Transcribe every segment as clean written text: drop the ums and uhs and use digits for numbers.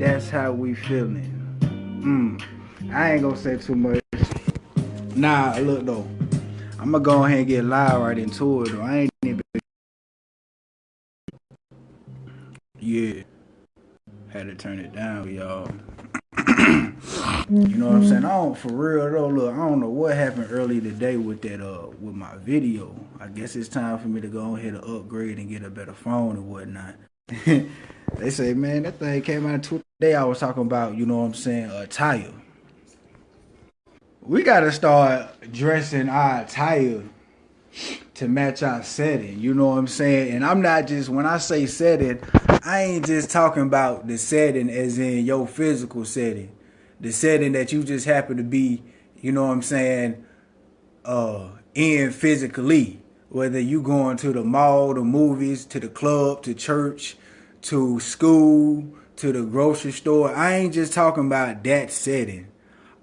that's how we feeling. I ain't gonna say too much. Nah, look though. I'm gonna go ahead and get live right into it though. I ain't even. Yeah. Had to turn it down, y'all. You know what I'm saying? I don't, for real though, look, I don't know what happened early today with that with my video. I guess it's time for me to go ahead and upgrade and get a better phone and whatnot. They say, man, that thing came out today. I was talking about, you know what I'm saying, attire. We gotta start dressing our attire to match our setting. You know what I'm saying? And I'm not just, when I say setting, I ain't just talking about the setting as in your physical setting. The setting that you just happen to be, you know what I'm saying, in physically. Whether you going to the mall, the movies, to the club, to church, to school, to the grocery store. I ain't just talking about that setting.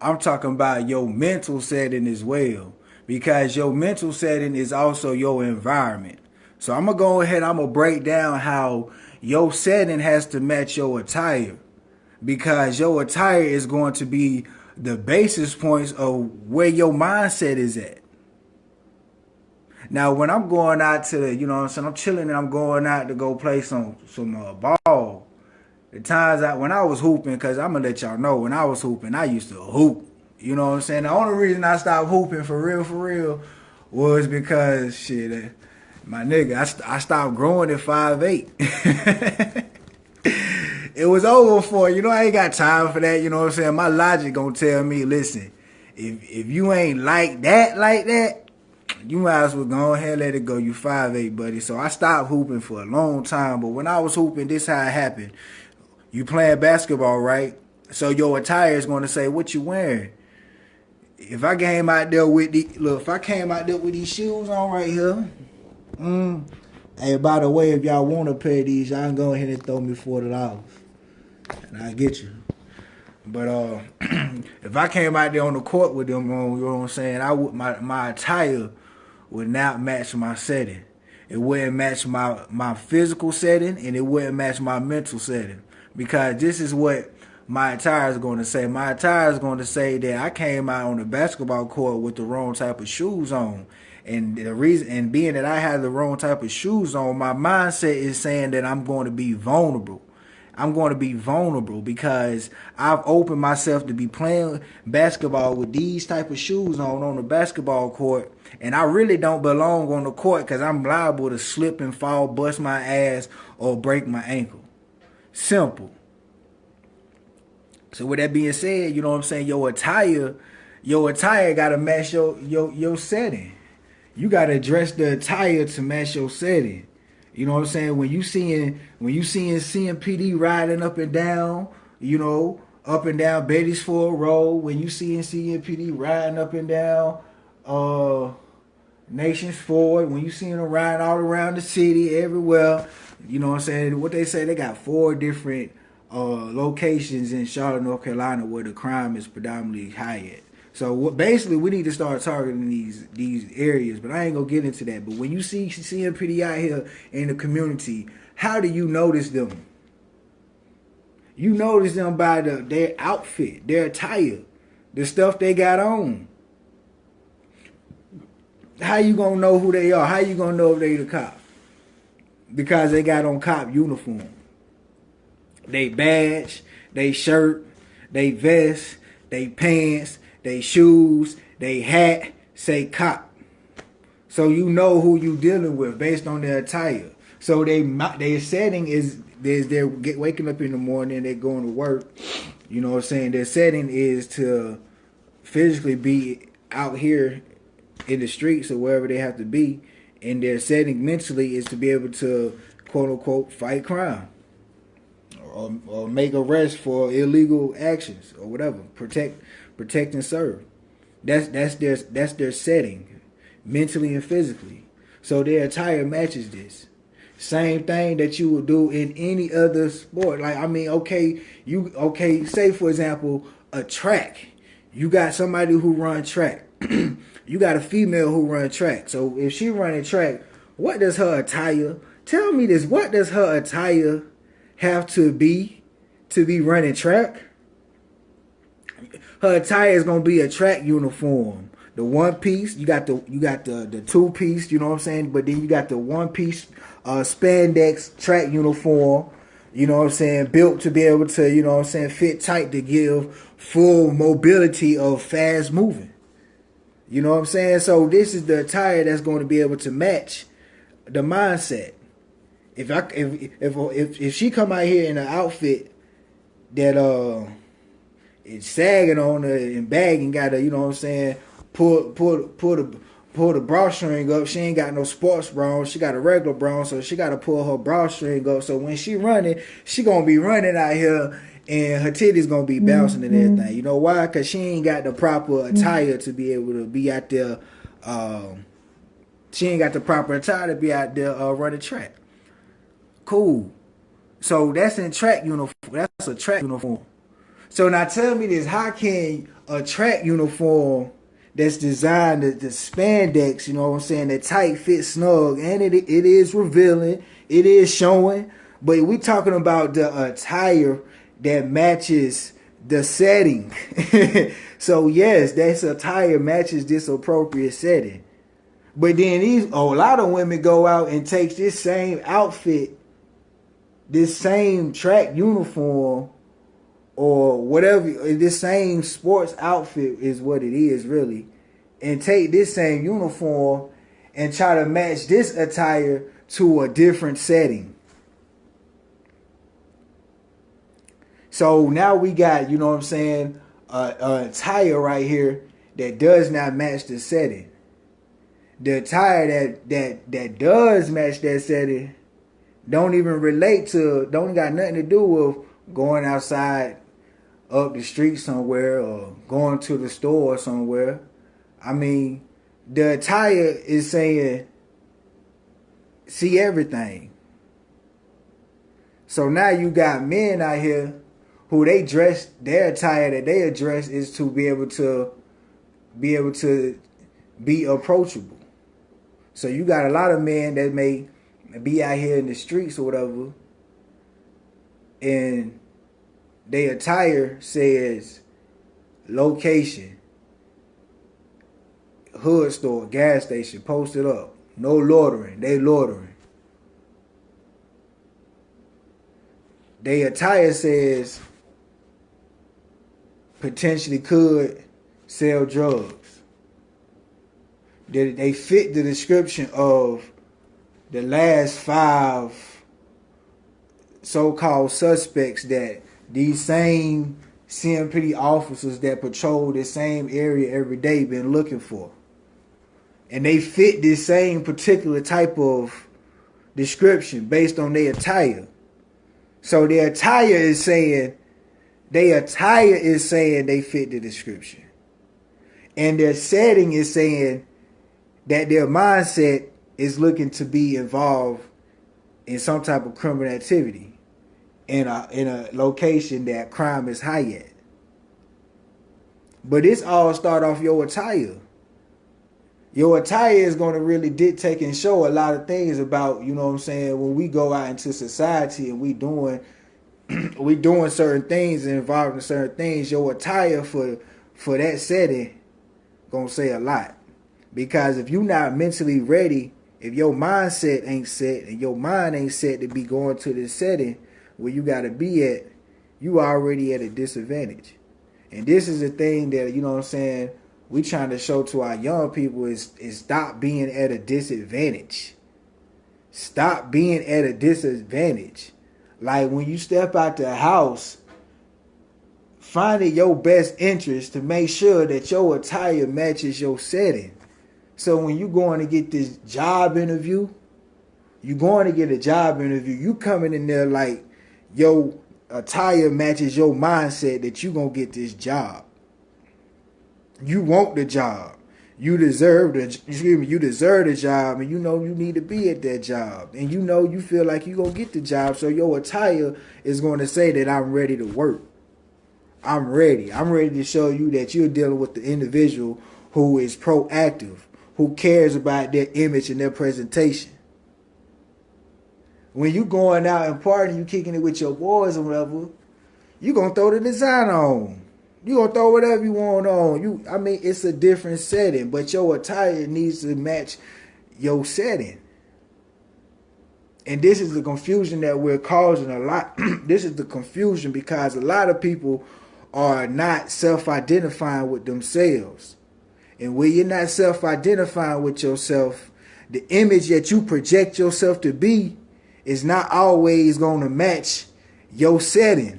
I'm talking about your mental setting as well. Because your mental setting is also your environment. So I'm going to go ahead, I'm going to break down how your setting has to match your attire. Because your attire is going to be the basis points of where your mindset is at. Now, when I'm going out to the, you know what I'm saying, I'm chilling and I'm going out to go play some ball. The times when I was hooping, because I'm going to let y'all know, when I was hooping, I used to hoop. You know what I'm saying? The only reason I stopped hooping for real, was because, shit, my nigga, I stopped growing at 5'8". It was over for, you know, I ain't got time for that, you know what I'm saying? My logic gonna tell me, listen, if you ain't like that, you might as well go ahead and let it go. You 5'8", buddy. So I stopped hooping for a long time, but when I was hooping, this how it happened. You playing basketball, right? So your attire is gonna say what you wearing. If I came out there with these shoes on right here, hey, by the way, if y'all want a pair of these, y'all can go ahead and throw me $40, and I'll get you. But if I came out there on the court with them on, you know what I'm saying, my attire would not match my setting. It wouldn't match my physical setting, and it wouldn't match my mental setting. Because this is what my attire is going to say. My attire is going to say that I came out on the basketball court with the wrong type of shoes on. And the reason, and being that I have the wrong type of shoes on, my mindset is saying that I'm going to be vulnerable. I'm going to be vulnerable because I've opened myself to be playing basketball with these type of shoes on the basketball court. And I really don't belong on the court because I'm liable to slip and fall, bust my ass, or break my ankle. Simple. So with that being said, you know what I'm saying, your attire gotta match your setting. You gotta dress the attire to match your setting. You know what I'm saying? When you seeing CMPD riding up and down, you know, up and down Betty's Ford Road, when you seeing CMPD riding up and down Nations Ford, when you seeing them riding all around the city, everywhere, you know what I'm saying? What they say, they got 4 different locations in Charlotte, North Carolina, where the crime is predominantly high at. So basically, we need to start targeting these areas. But I ain't gonna get into that. But when you see them pretty out here in the community, how do you notice them? You notice them by their outfit, their attire, the stuff they got on. How you gonna know who they are? How you gonna know if they the cop? Because they got on cop uniform. They badge, they shirt, they vest, they pants, they shoes, they hat, say cop. So you know who you dealing with based on their attire. So their setting is they're waking up in the morning, they're going to work. You know what I'm saying? Their setting is to physically be out here in the streets or wherever they have to be. And their setting mentally is to be able to, quote unquote, fight crime. Or make arrests for illegal actions or whatever. Protect and serve. That's their setting, mentally and physically. So their attire matches this. Same thing that you would do in any other sport. Like, I mean, say for example, a track. You got somebody who run track. You got a female who run track. So if she running track, what does her attire? Tell me this. What does her attire have to be to be running track, her attire is gonna be a track uniform. The one piece, you got the two piece, you know what I'm saying? But then you got the one piece spandex track uniform, you know what I'm saying, built to be able to, you know what I'm saying, fit tight to give full mobility of fast moving. You know what I'm saying? So this is the attire that's going to be able to match the mindset. If she come out here in an outfit that is sagging on her and bagging, got to, you know what I'm saying, pull the bra string up. She ain't got no sports bra. She got a regular bra, so she got to pull her bra string up. So when she running, she gonna be running out here, and her titties gonna be bouncing and everything. You know why? Cause she ain't got the proper attire to be able to be out there. She ain't got the proper attire to be out there running track. Cool. So that's in track uniform. That's a track uniform. So now tell me this: how can a track uniform that's designed the spandex, you know what I'm saying, that tight fit snug, and it is revealing, it is showing, but we talking about the attire that matches the setting. So yes, that's attire matches this appropriate setting. But then a lot of women go out and take this same outfit, this same track uniform, or whatever, this same sports outfit is what it is really, and take this same uniform and try to match this attire to a different setting. So now we got, you know what I'm saying, a attire right here that does not match the setting. The attire that does match that setting don't even got nothing to do with going outside up the street somewhere or going to the store somewhere. I mean, the attire is saying see everything. So now you got men out here who they dress, their attire that they address is to be able to be approachable. So you got a lot of men that may be out here in the streets or whatever, and their attire says location, hood store, gas station, posted up, no loitering, they loitering. Their attire says potentially could sell drugs. They fit the description of the last 5 so-called suspects that these same CMPD officers that patrol the same area every day been looking for. And they fit this same particular type of description based on their attire. So their attire is saying they fit the description. And their setting is saying that their mindset is looking to be involved in some type of criminal activity in a location that crime is high at. But this all start off your attire. Your attire is going to really dictate and show a lot of things about, you know what I'm saying, when we go out into society and we doing certain things and involved in certain things. Your attire for that setting gonna say a lot. Because if you're not mentally ready, if your mindset ain't set and your mind ain't set to be going to this setting where you gotta be at, you already at a disadvantage. And this is the thing that, you know what I'm saying, we trying to show to our young people is stop being at a disadvantage. Stop being at a disadvantage. Like when you step out the house, find it your best interest to make sure that your attire matches your setting. So when you going to get this job interview, you coming in there like your attire matches your mindset that you gonna get this job. You want the job. You deserve the job, and you know you need to be at that job. And you know you feel like you gonna get the job, so your attire is gonna say that I'm ready to work. I'm ready. I'm ready to show you that you're dealing with the individual who is proactive, who cares about their image and their presentation. When you going out and partying, you kicking it with your boys or whatever, You gonna throw the designer on. You gonna throw whatever you want on. I mean, it's a different setting, but your attire needs to match your setting. And this is the confusion that we're causing a lot. This is the confusion because a lot of people are not self-identifying with themselves. And when you're not self-identifying with yourself, the image that you project yourself to be is not always going to match your setting.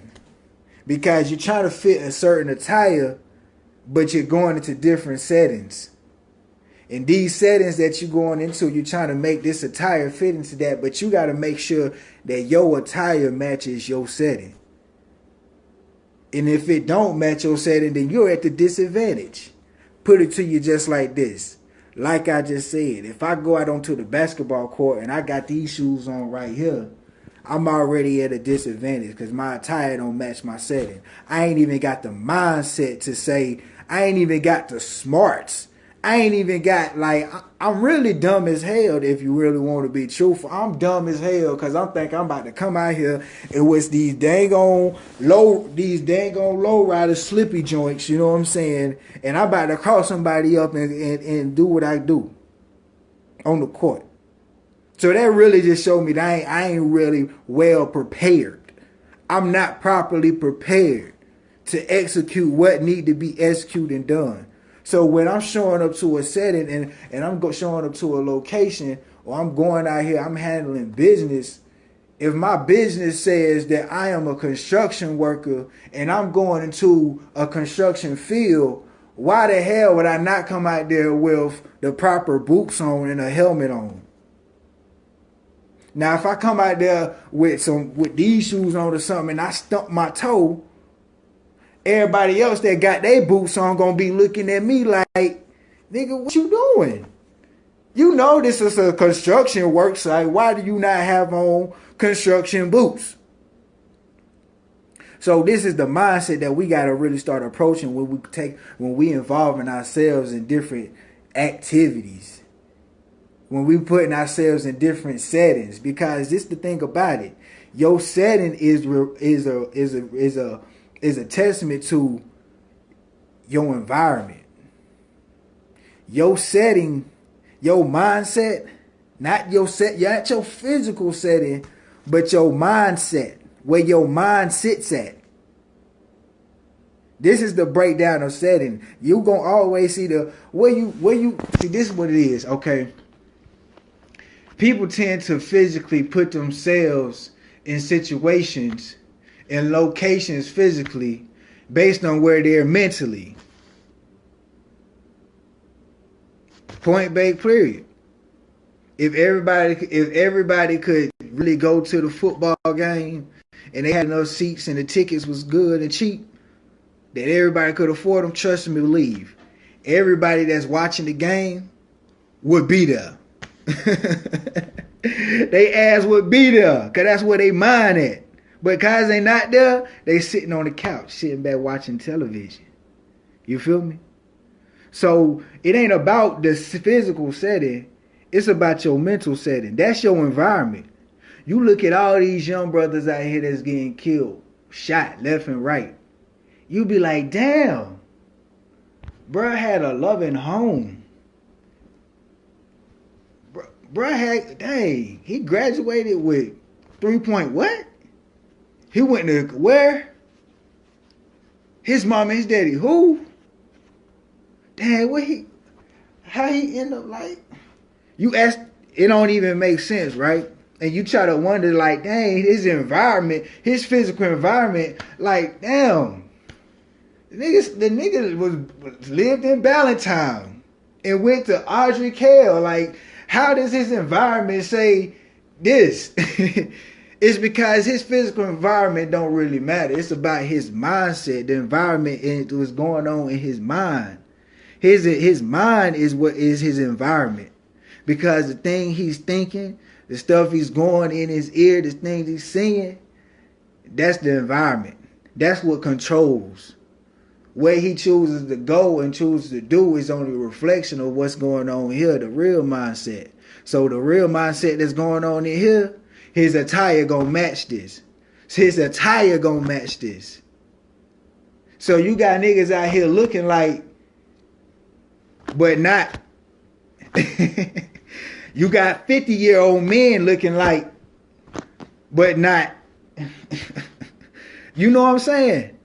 Because you're trying to fit a certain attire, but you're going into different settings. In these settings that you're going into, you're trying to make this attire fit into that, but you got to make sure that your attire matches your setting. And if it don't match your setting, then you're at the disadvantage. Put it to you just like this. Like I just said, if I go out onto the basketball court and I got these shoes on right here, I'm already at a disadvantage because my attire don't match my setting. I ain't even got the mindset to say, I ain't even got the smarts. I ain't even got, like, I'm really dumb as hell if you really want to be truthful. I'm dumb as hell because I'm thinking I'm about to come out here and with these dang on low rider slippy joints, you know what I'm saying? And I'm about to cross somebody up and do what I do on the court. So that really just showed me that I ain't really well prepared. I'm not properly prepared to execute what need to be executed and done. So when I'm showing up to a setting and I'm showing up to a location, or I'm going out here, I'm handling business. If my business says that I am a construction worker and I'm going into a construction field, why the hell would I not come out there with the proper boots on and a helmet on? Now, if I come out there with these shoes on or something and I stump my toe, everybody else that got their boots on gonna be looking at me like, nigga, what you doing? You know this is a construction work site. Why do you not have on construction boots? So this is the mindset that we gotta really start approaching when we involving ourselves in different activities. When we putting ourselves in different settings, because this is the thing about it. Your setting is a testament to your environment. Your setting, your mindset, not your physical setting, but your mindset, where your mind sits at. This is the breakdown of setting. You gonna always see where you see. This is what it is, okay? People tend to physically put themselves in situations and locations physically based on where they're mentally. Point blank, period. If everybody could really go to the football game and they had enough seats and the tickets was good and cheap, that everybody could afford them, trust me, believe. Everybody that's watching the game would be there. They ass would be there because that's where they mind at. But because they not there, they sitting on the couch, sitting back watching television. You feel me? So it ain't about the physical setting. It's about your mental setting. That's your environment. You look at all these young brothers out here that's getting killed, shot left and right. You be like, damn, bruh had a loving home. Bruh had, dang, he graduated with 3 point what? He went to where? His mom and his daddy, who? Dang, how he end up like? You ask, it don't even make sense, right? And you try to wonder, like, dang, his environment, his physical environment, like, damn. The nigga was lived in Ballantyne and went to Audrey Kell. Like, how does his environment say this? It's because his physical environment don't really matter. It's about his mindset, the environment, and what's going on in his mind. His mind is what is his environment. Because the thing he's thinking, the stuff he's going in his ear, the things he's seeing, that's the environment. That's what controls. Where he chooses to go and chooses to do is only a reflection of what's going on here, the real mindset. So the real mindset that's going on in here, his attire gonna match this. His attire gonna match this. So you got niggas out here looking like, but not. You got 50-year-old men looking like, but not. You know what I'm saying?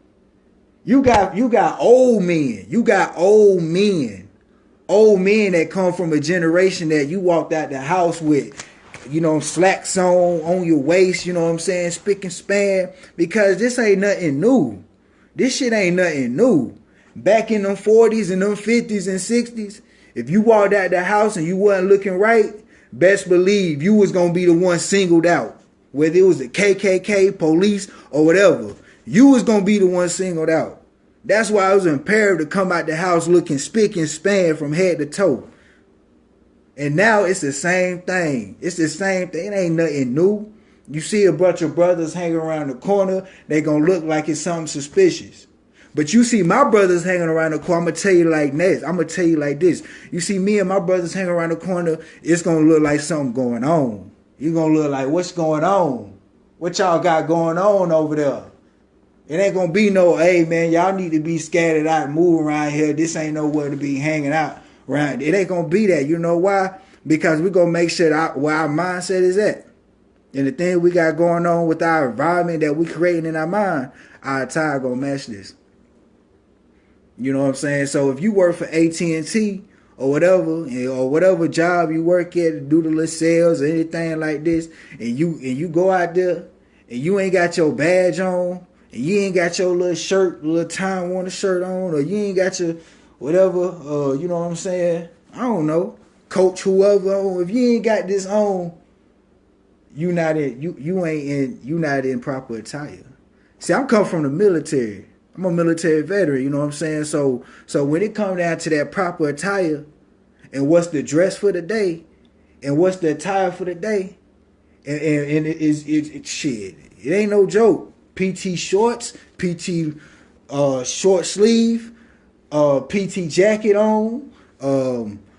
You got old men. You got old men. Old men that come from a generation that you walked out the house with, slacks on your waist, you know what I'm saying? Spick and span. Because this ain't nothing new. This shit ain't nothing new. Back in them 40s and them 50s and 60s, if you walked out the house and you wasn't looking right, best believe you was going to be the one singled out. Whether it was the KKK, police, or whatever. You was going to be the one singled out. That's why it was imperative to come out the house looking spick and span from head to toe. And now it's the same thing. It's the same thing. It ain't nothing new. You see a bunch of brothers hanging around the corner, they going to look like it's something suspicious. But you see my brothers hanging around the corner, I'm going to tell you like this. I'm going to tell you like this. You see me and my brothers hanging around the corner, it's going to look like something going on. You're going to look like, what's going on? What y'all got going on over there? It ain't going to be no, hey, man, y'all need to be scattered out and move around here. This ain't nowhere to be hanging out around. It ain't going to be that. You know why? Because we're going to make sure that where our mindset is at. And the thing we got going on with our environment that we creating in our mind, our attire going to match this. You know what I'm saying? So if you work for AT&T or whatever job you work at to do the little sales or anything like this, and you go out there and you ain't got your badge on, and you ain't got your little shirt, little Time Warner shirt on, or you ain't got your whatever, you know what I'm saying? I don't know, coach whoever on. If you ain't got this on, you not in proper attire. See, I'm coming from the military. I'm a military veteran, you know what I'm saying? So when it comes down to that proper attire and what's the dress for the day and what's the attire for the day, and it shit, it ain't no joke. PT shorts, PT short sleeve, PT jacket on,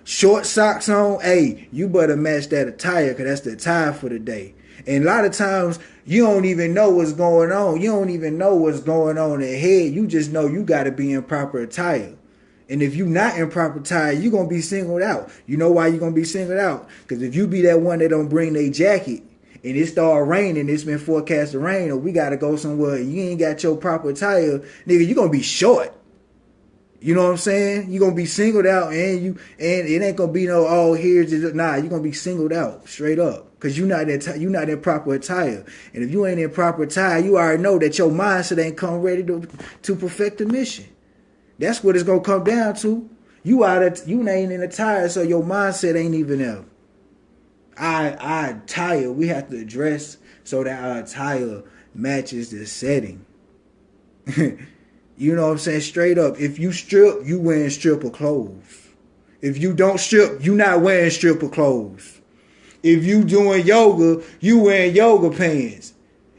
short socks on. Hey, you better match that attire because that's the attire for the day. And a lot of times, you don't even know what's going on. You don't even know what's going on in the head. You just know you got to be in proper attire. And if you're not in proper attire, you're going to be singled out. You know why you're going to be singled out? Because if you be that one that don't bring their jacket, and it start raining, it's been forecast to rain, or we got to go somewhere, and you ain't got your proper attire, nigga, you're going to be short. You know what I'm saying? You're going to be singled out, and it ain't going to be no, oh, here's just, nah, you're going to be singled out, straight up. Because you're not in proper attire. And if you ain't in proper attire, you already know that your mindset ain't come ready to perfect the mission. That's what it's going to come down to. You ain't in attire, so your mindset ain't even there. Our attire, we have to dress so that our attire matches the setting. You know what I'm saying? Straight up. If you strip, you wearing stripper clothes. If you don't strip, you not wearing stripper clothes. If you doing yoga, you wearing yoga pants.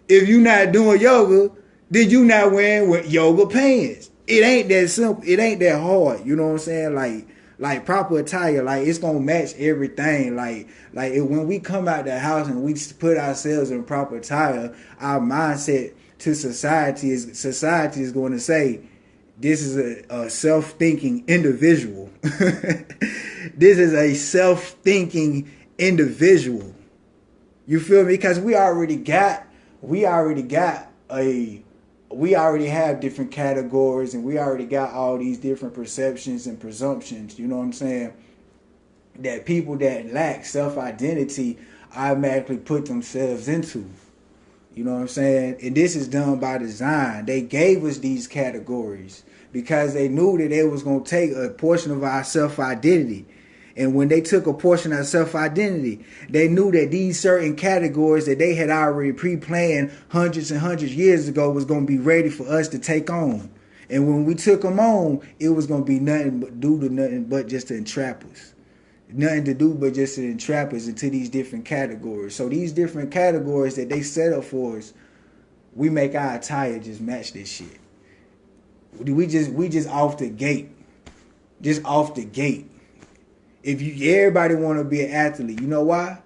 If you not doing yoga, then you not wearing yoga pants. It ain't that simple. It ain't that hard. You know what I'm saying? Like proper attire, like it's gonna match everything. Like when we come out the house and we put ourselves in proper attire, our mindset to society is going to say, this is a self-thinking individual. This is a self-thinking individual. You feel me? Because we already have different categories, and we already got all these different perceptions and presumptions, you know what I'm saying, that people that lack self-identity automatically put themselves into. You know what I'm saying? And this is done by design. They gave us these categories because they knew that they was going to take a portion of our self-identity. And when they took a portion of self-identity, they knew that these certain categories that they had already pre-planned hundreds and hundreds of years ago was going to be ready for us to take on. And when we took them on, it was going to be nothing but just to entrap us. Nothing to do but just to entrap us into these different categories. So these different categories that they set up for us, we make our attire just match this shit. We just off the gate. Just off the gate. Everybody want to be an athlete. You know why?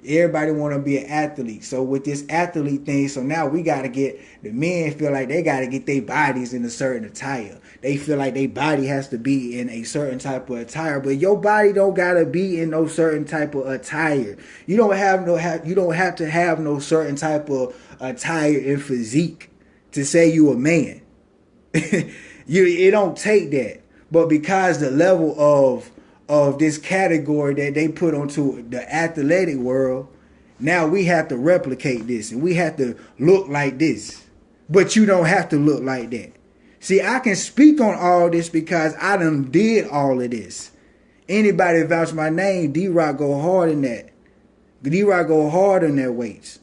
Everybody want to be an athlete. So with this athlete thing, so now we got to get, the men feel like they got to get their bodies in a certain attire. They feel like their body has to be in a certain type of attire, but your body don't got to be in no certain type of attire. You don't have to have no certain type of attire and physique to say you a man. It don't take that. But because the level of this category that they put onto the athletic world, now we have to replicate this and we have to look like this. But you don't have to look like that. See, I can speak on all this because I done did all of this. Anybody vouch my name, D-Rock go hard in that. D-Rock go hard on that weights.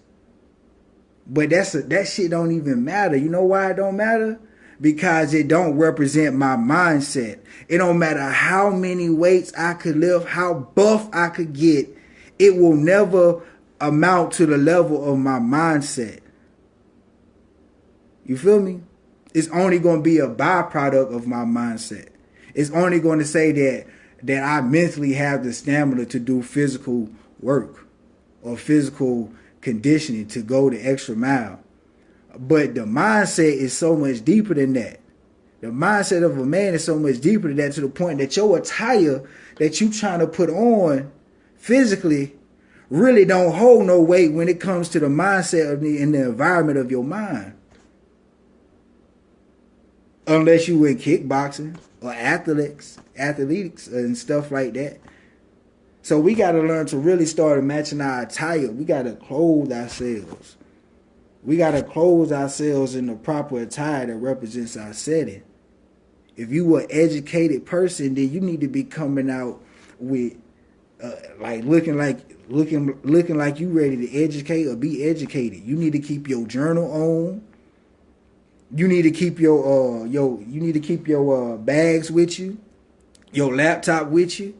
But that shit don't even matter. You know why it don't matter? Because it don't represent my mindset. It don't matter how many weights I could lift, how buff I could get. It will never amount to the level of my mindset. You feel me? It's only going to be a byproduct of my mindset. It's only going to say that I mentally have the stamina to do physical work or physical conditioning to go the extra mile. But the mindset is so much deeper than that. The mindset of a man is so much deeper than that, to the point that your attire that you trying to put on physically really don't hold no weight when it comes to the mindset of the environment of your mind. Unless you in kickboxing or athletics and stuff like that. So we got to learn to really start matching our attire. We got to clothe ourselves. We got to clothe ourselves in the proper attire that represents our setting. If you an educated person, then you need to be coming out with looking like you ready to educate or be educated. You need to keep your journal on. You need to keep your bags with you, your laptop with you.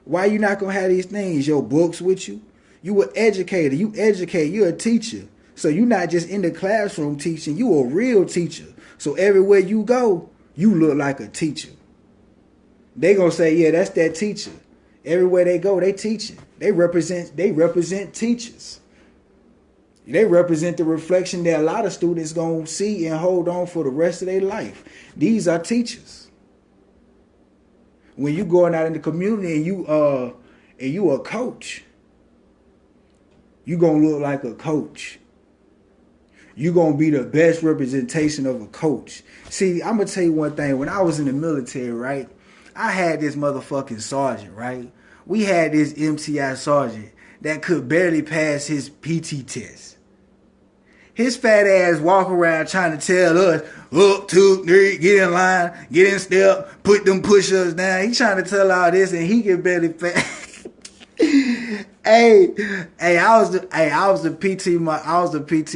Why you not gonna have these things? Your books with you. You an educator. You educate. You're a teacher. So you're not just in the classroom teaching. You a real teacher. So everywhere you go, you look like a teacher. They gonna say, yeah, that's that teacher. Everywhere they go, they teaching. They represent teachers. They represent the reflection that a lot of students gonna see and hold on for the rest of their life. These are teachers. When you going out in the community and you a coach, you gonna look like a coach. You gonna be the best representation of a coach. See, I'm gonna tell you one thing. When I was in the military, right, I had this motherfucking sergeant, right? We had this MTI sergeant that could barely pass his PT test. His fat ass walk around trying to tell us, up, 2, 3, get in line, get in step, put them push-ups down. He trying to tell all this and he can barely pass. I was the PT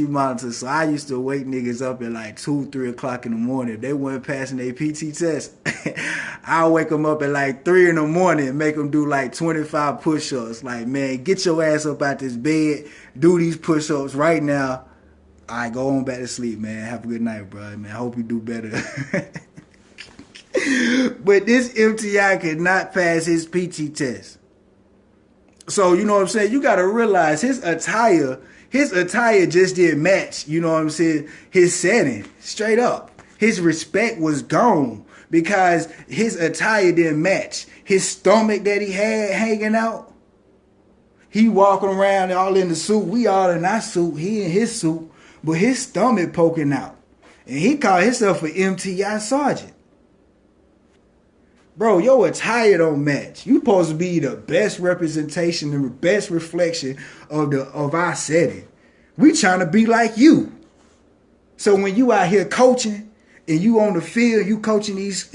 monitor, so I used to wake niggas up at like 2, 3 o'clock in the morning. If they weren't passing their PT test, I'll wake them up at like 3 in the morning and make them do like 25 push-ups. Like, man, get your ass up out this bed, do these push-ups right now. All right, go on back to sleep, man. Have a good night, bro. Man, I hope you do better. But this MTI could not pass his PT test. So, you know what I'm saying? You got to realize his attire just didn't match, you know what I'm saying, his setting. Straight up. His respect was gone because his attire didn't match. His stomach that he had hanging out. He walking around all in the suit. We all in our suit. He in his suit. But his stomach poking out. And he called himself an MTI sergeant. Bro, your attire don't match. You supposed to be the best representation and the best reflection of our setting. We trying to be like you. So when you out here coaching and you on the field, you coaching these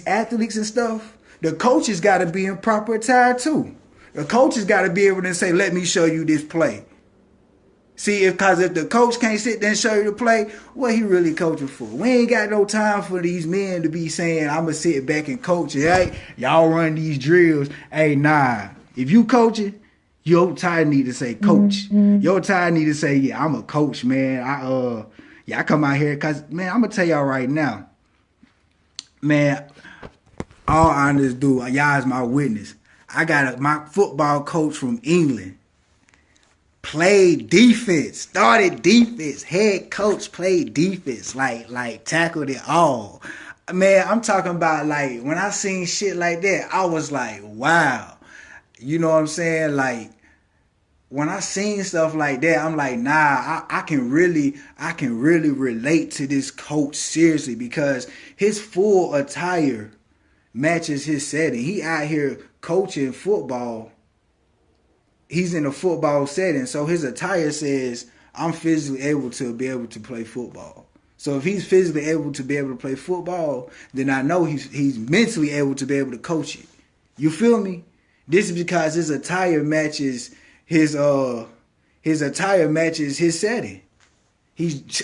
athletes and stuff, the coaches got to be in proper attire too. The coaches got to be able to say, let me show you this play. See, because if the coach can't sit there and show you the play, what he really coaching for? We ain't got no time for these men to be saying, I'm going to sit back and coach. Hey, y'all run these drills. Hey, nah. If you coaching, your tie need to say coach. Mm-hmm. Your tie need to say, yeah, I'm a coach, man. I come out here because, man, I'm going to tell y'all right now. Man, all honest dude, y'all is my witness. I got my football coach from England. Played defense, started defense, head coach played defense, like tackled it all. Man, I'm talking about like when I seen shit like that, I was like, wow. You know what I'm saying? Like when I seen stuff like that, I'm like, nah, I can really relate to this coach seriously because his full attire matches his setting. He out here coaching football. He's in a football setting, so his attire says, I'm physically able to be able to play football. So if he's physically able to be able to play football, then I know he's mentally able to be able to coach it. You feel me? This is because his attire matches his attire matches his setting. He's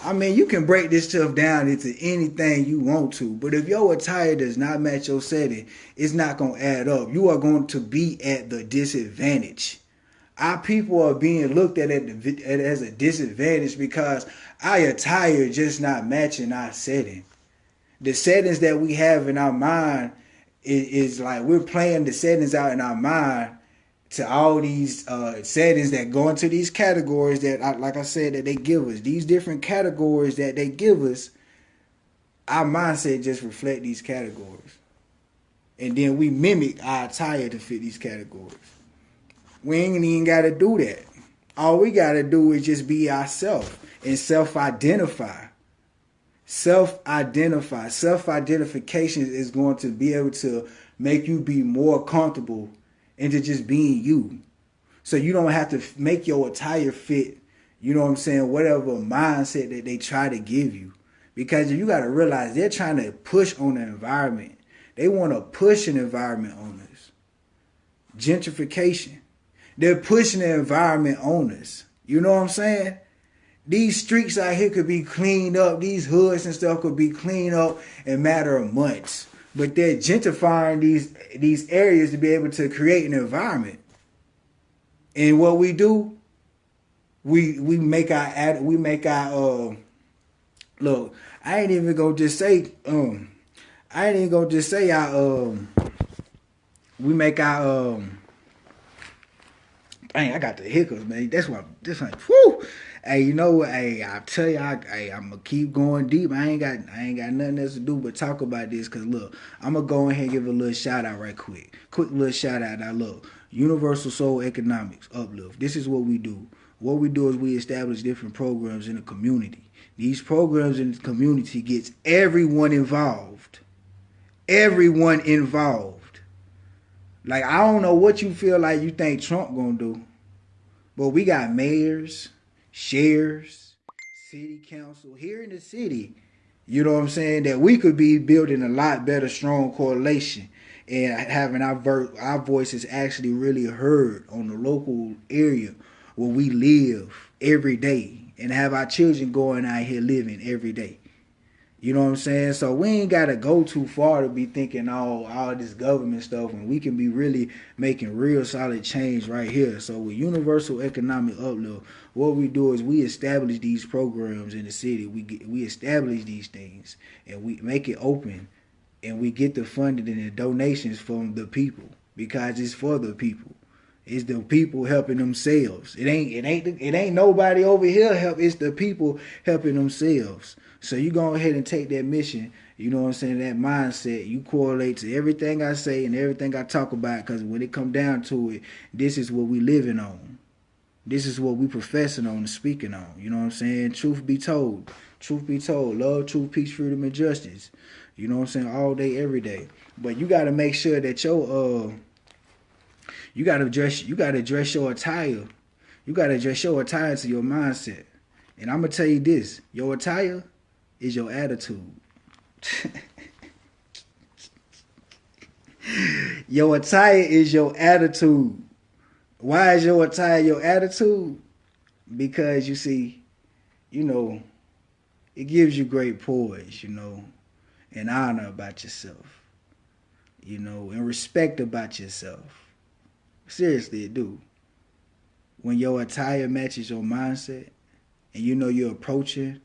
I mean, you can break this stuff down into anything you want to, but if your attire does not match your setting, it's not going to add up. You are going to be at the disadvantage. Our people are being looked at as a disadvantage because our attire just not matching our setting. The settings that we have in our mind is like we're playing the settings out in our mind to all these settings that go into these categories that, like I said, that they give us. These different categories that they give us, our mindset just reflect these categories. And then we mimic our attire to fit these categories. We ain't even got to do that. All we got to do is just be ourselves and self-identify. Self-identify. Self-identification is going to be able to make you be more comfortable into just being you. So you don't have to make your attire fit, you know what I'm saying, whatever mindset that they try to give you. Because you got to realize they're trying to push on the environment. They want to push an environment on us. Gentrification. They're pushing the environment on us. You know what I'm saying? These streets out here could be cleaned up. These hoods and stuff could be cleaned up in a matter of months. But they're gentrifying these areas to be able to create an environment. And what we do, we make our look. I ain't even gonna just say we make our dang, I got the hiccups, man. That's why this like whoo. Hey, you know what? Hey, I tell you, I'm gonna keep going deep. I ain't got nothing else to do but talk about this. Cause look, I'm gonna go ahead and give a little shout out right quick. Quick little shout out. Now look, Universal Soul Economics Uplift. This is what we do. What we do is we establish different programs in the community. These programs in the community gets everyone involved. Everyone involved. Like I don't know what you feel like you think Trump gonna do, but we got mayors, sheriffs, city council here in the city. You know what I'm saying? That we could be building a lot better, strong correlation and having our voices actually really heard on the local area where we live every day and have our children going out here living every day. You know what I'm saying? So we ain't got to go too far to be thinking all this government stuff, and we can be really making real solid change right here. So with Universal Economic Uplift, what we do is we establish these programs in the city. We establish these things, and we make it open, and we get the funding and the donations from the people because it's for the people. It's the people helping themselves. It ain't nobody over here help. It's the people helping themselves. So you go ahead and take that mission, you know what I'm saying, that mindset, you correlate to everything I say and everything I talk about, because when it come down to it, this is what we living on. This is what we professing on and speaking on. You know what I'm saying? Truth be told. Truth be told. Love, truth, peace, freedom, and justice. You know what I'm saying? All day, every day. But you got to make sure that you got to address your attire. You got to address your attire to your mindset. And I'm going to tell you this. Your attire is your attitude. Your attire is your attitude. Why is your attire your attitude? Because you see, you know, it gives you great poise, you know, and honor about yourself, you know, and respect about yourself. Seriously, it do. When your attire matches your mindset, and you know you're approaching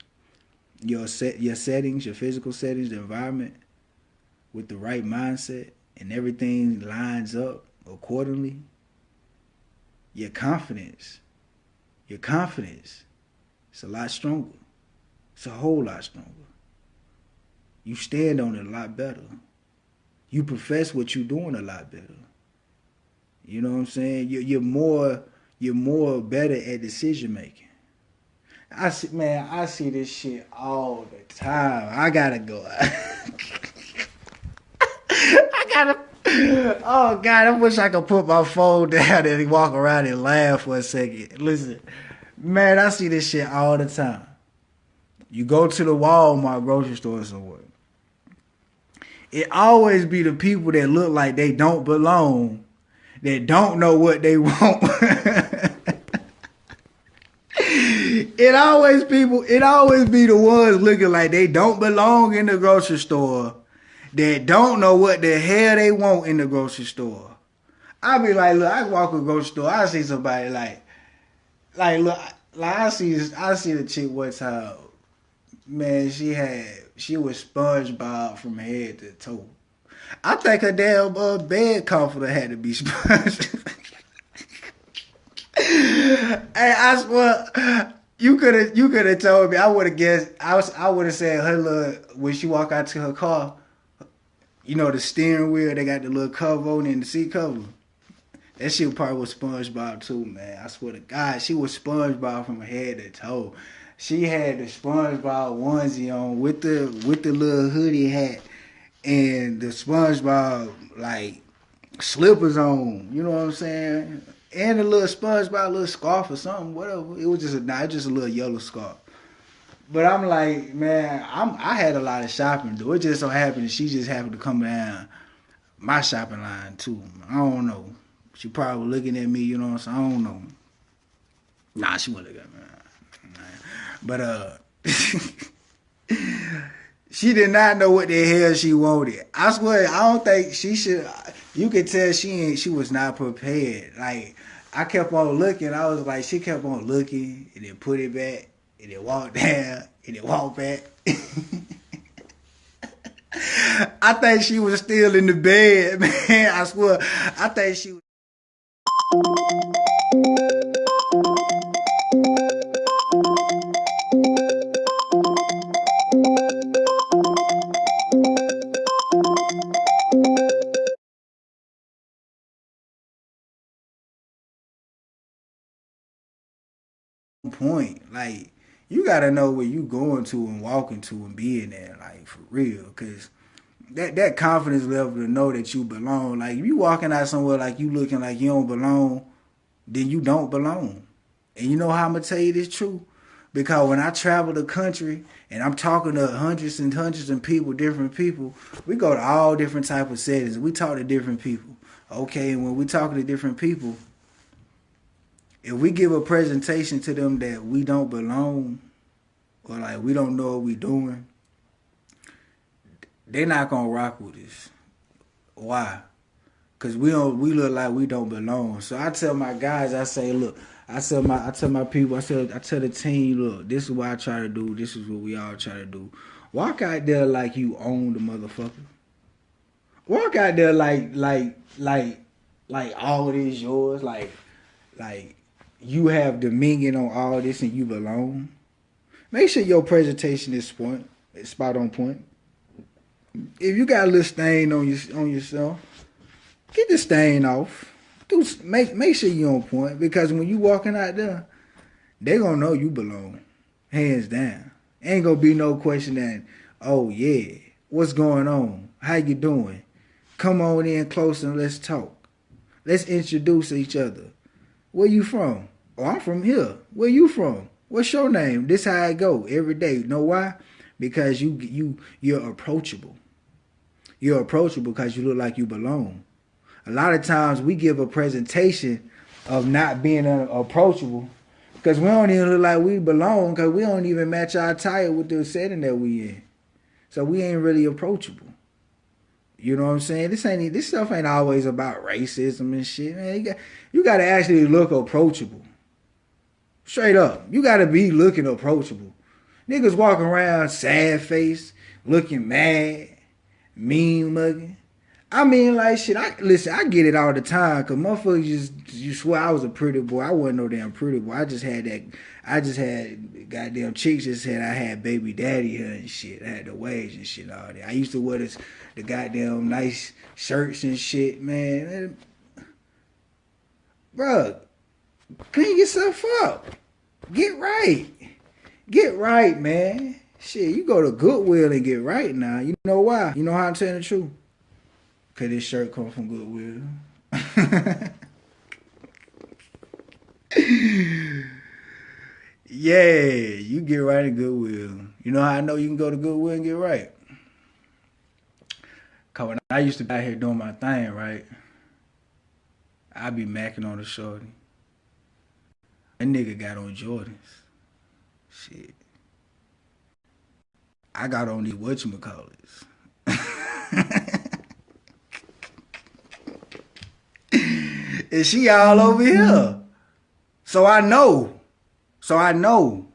your settings, your physical settings, the environment with the right mindset, and everything lines up, accordingly, your confidence, your confidence, it's a lot stronger. It's a whole lot stronger. You stand on it a lot better. You profess what you're doing a lot better. You know what I'm saying? You're more better at decision making. I see this shit all the time. I gotta go. I gotta. Oh God, I wish I could put my phone down and walk around and laugh for a second. Listen, man, I see this shit all the time. You go to the Walmart grocery store somewhere. It always be the people that look like they don't belong, that don't know what they want. It always be the ones looking like they don't belong in the grocery store, that don't know what the hell they want in the grocery store. I be like, look, I walk in the grocery store, I see somebody look, like I see the chick one time, man, she was SpongeBob from head to toe. I think her damn bed comforter had to be sponge. Hey, I swear, you could have told me. I would have guessed. I would have said her little, when she walk out to her car, you know, the steering wheel, they got the little cover on it and the seat cover. That shit probably was SpongeBob too, man. I swear to God, she was SpongeBob from head to toe. She had the SpongeBob onesie on with the little hoodie hat and the SpongeBob like slippers on. You know what I'm saying? And a little SpongeBob little scarf or something, whatever. It was just a little yellow scarf. But I'm like, man, I had a lot of shopping to do. It just so happened that she just happened to come down my shopping line too. I don't know. She probably looking at me, you know what I'm saying? I don't know. Nah, she wasn't looking at me. But she did not know what the hell she wanted. I swear, I don't think she should. You could tell she was not prepared. Like, I kept on looking. I was like, she kept on looking and then put it back and then walk down and then walk back. I think she was still in the bed, man. I swear. I think she was. Point, like, you gotta know where you going to and walking to and being there, like, for real, because that confidence level to know that you belong. Like, if you walking out somewhere like you looking like you don't belong, then you don't belong. And you know how I'm gonna tell you this truth? Because when I travel the country and I'm talking to hundreds and hundreds of people, different people, we go to all different type of settings. We talk to different people. Okay, and when we talking to different people, if we give a presentation to them that we don't belong, or like we don't know what we doing, they're not gonna rock with us. Why? Cause we look like we don't belong. So I tell my guys, I say, look, I tell my people, I tell the team, look, this is what I try to do. This is what we all try to do. Walk out there like you own the motherfucker. Walk out there like all this is yours, like you have dominion on all this and you belong. Make sure your presentation is spot on point. If you got a little stain on yourself, get the stain off. Make sure you're on point, because when you walking out there, they gonna know you belong, hands down. Ain't gonna be no question that, oh yeah, what's going on? How you doing? Come on in close and let's talk. Let's introduce each other. Where you from? Oh, I'm from here. Where you from? What's your name? This how I go every day. You know why? Because you're approachable. You're approachable because you look like you belong. A lot of times we give a presentation of not being approachable because we don't even look like we belong, because we don't even match our attire with the setting that we in. So we ain't really approachable. You know what I'm saying? This stuff ain't always about racism and shit, man. You got to actually look approachable. Straight up. You got to be looking approachable. Niggas walking around sad face, looking mad, mean mugging. I mean, like shit. Listen. I get it all the time. Cause motherfuckers you swear I was a pretty boy. I wasn't no damn pretty boy. I just had that. I just had goddamn chicks that said I had baby daddy here and shit. I had the wage and shit all that. I used to wear the goddamn nice shirts and shit, man. Bruh, clean yourself up. Get right. Get right, man. Shit, you go to Goodwill and get right now. You know why? You know how I'm telling the truth? Cause this shirt come from Goodwill. Yeah, you get right at Goodwill. You know how I know you can go to Goodwill and get right? Cause when I used to be out here doing my thing, right? I be macking on the shorty. That nigga got on Jordans. Shit. I got on these whatchamacallits. And she all over here. So I know. So I know.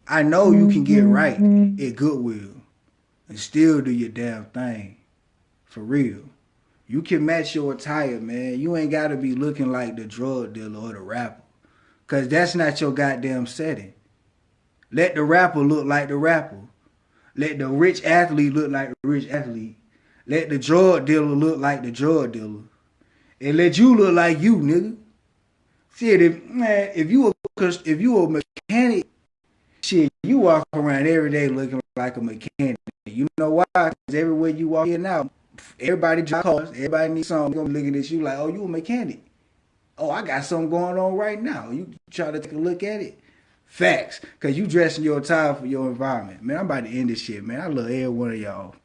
I know you can get right at Goodwill and still do your damn thing. For real. You can match your attire, man. You ain't gotta be looking like the drug dealer or the rapper. Cause that's not your goddamn setting. Let the rapper look like the rapper. Let the rich athlete look like the rich athlete. Let the drug dealer look like the drug dealer. And let you look like you, nigga. Shit, if you a mechanic, shit, you walk around every day looking like a mechanic. You know why? Because everywhere you walk in now, everybody drive cars, everybody needs something. Gonna be looking at you like, oh, you a mechanic. Oh, I got something going on right now. You try to take a look at it. Facts. Because you dressing your attire for your environment. Man, I'm about to end this shit, man. I love every one of y'all.